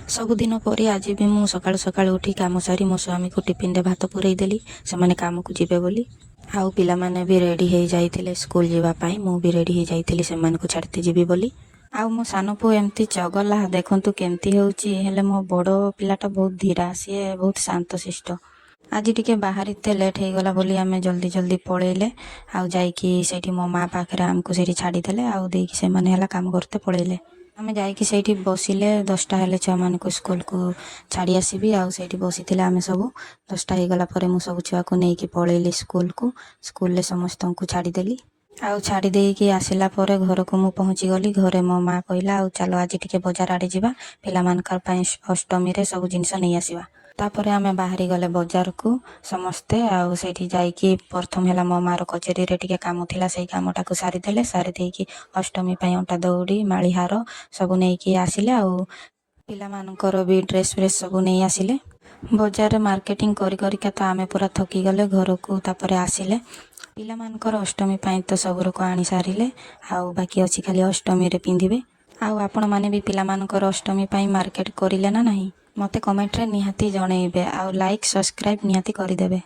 ସବୁଦିନ ପରି ଆଜି ବି ମୁଁ ସକାଳୁ ସକାଳୁ ଉଠି କାମ ସାରି ମୋ ସ୍ୱାମୀକୁ ଟିଫିନରେ ଭାତ ପୂରେଇ ଦେଲି। ସେମାନେ କାମକୁ ଯିବେ ବୋଲି। ଆଉ ପିଲାମାନେ ବି ରେଡ଼ି ହେଇଯାଇଥିଲେ ସ୍କୁଲ ଯିବା ପାଇଁ। ମୁଁ ବି ରେଡ଼ି ହେଇଯାଇଥିଲି ସେମାନଙ୍କୁ ଛାଡ଼ିତେ ଯିବି ବୋଲି। ଆଉ ମୋ ସାନ ପୁଅ ଏମିତି ଚଗଲା, ଦେଖନ୍ତୁ କେମିତି ହେଉଛି। ହେଲେ ମୋ ବଡ଼ ପିଲାଟା ବହୁତ ଧୀରା, ସିଏ ବହୁତ ଶାନ୍ତଶିଷ୍ଟ। ଆଜି ଟିକେ ବାହାରିତେ ଲେଟ୍ ହେଇଗଲା ବୋଲି ଆମେ ଜଲ୍ଦି ଜଲ୍ଦି ପଳେଇଲେ। ଆଉ ଯାଇକି ସେଇଠି ମୋ ମା ପାଖରେ ଆମକୁ ସେଇଠି ଛାଡ଼ିଦେଲେ। ଆଉ ଦେଇକି ସେମାନେ ହେଲା କାମ କରତେ ପଳେଇଲେ। ଆମେ ଯାଇକି ସେଇଠି ବସିଲେ। 10ଟା ହେଲେ ଛୁଆମାନଙ୍କୁ ସ୍କୁଲକୁ ଛାଡ଼ି ଆସିବି। ଆଉ ସେଇଠି ବସିଥିଲେ ଆମେ ସବୁ। 10ଟା ହେଇଗଲା ପରେ ମୁଁ ସବୁ ଛୁଆକୁ ନେଇକି ପଳେଇଲି ସ୍କୁଲକୁ। ସ୍କୁଲରେ ସମସ୍ତଙ୍କୁ ଛାଡ଼ିଦେଲି। ଆଉ ଛାଡ଼ି ଦେଇକି ଆସିଲା ପରେ ଘରକୁ ମୁଁ ପହଞ୍ଚିଗଲି। ଘରେ ମୋ ମା କହିଲା, ଆଉ ଚାଲ ଆଜି ଟିକେ ବଜାର ଆଡ଼େ ଯିବା, ପିଲାମାନଙ୍କ ପାଇଁ ଅଷ୍ଟମୀରେ ସବୁ ଜିନିଷ ନେଇ ଆସିବା। ତାପରେ ଆମେ ବାହାରି ଗଲେ ବଜାରକୁ ସମସ୍ତେ। ଆଉ ସେଇଠି ଯାଇକି ପ୍ରଥମ ହେଲା ମୋ ମାର କଚେରୀରେ ଟିକେ କାମ ଥିଲା, ସେଇ କାମଟାକୁ ସାରିଦେଲେ। ସାରି ଦେଇକି ଅଷ୍ଟମୀ ପାଇଁ ଅଣ୍ଟା ଦଉଡ଼ି, ମାଳିହାର ସବୁ ନେଇକି ଆସିଲେ। ଆଉ ପିଲାମାନଙ୍କର ବି ଡ୍ରେସ୍ ଫ୍ରେସ୍ ସବୁ ନେଇ ଆସିଲେ। ବଜାରରେ ମାର୍କେଟିଂ କରି କରିକା ତ ଆମେ ପୁରା ଥକିଗଲେ। ଘରକୁ ତାପରେ ଆସିଲେ। ପିଲାମାନଙ୍କର ଅଷ୍ଟମୀ ପାଇଁ ତ ସବୁରକୁ ଆଣି ସାରିଲେ। ଆଉ ବାକି ଅଛି ଖାଲି ଅଷ୍ଟମୀରେ ପିନ୍ଧିବେ। ଆଉ ଆପଣମାନେ ବି ପିଲାମାନଙ୍କର ଅଷ୍ଟମୀ ପାଇଁ ମାର୍କେଟ କରିଲେ ନା ନାହିଁ? ମୋତେ କମେଣ୍ଟରେ ନିହାତି ଜଣେଇବେ। ଆଉ ଲାଇକ୍ ସବସ୍କ୍ରାଇବ୍ ନିହାତି କରିଦେବେ।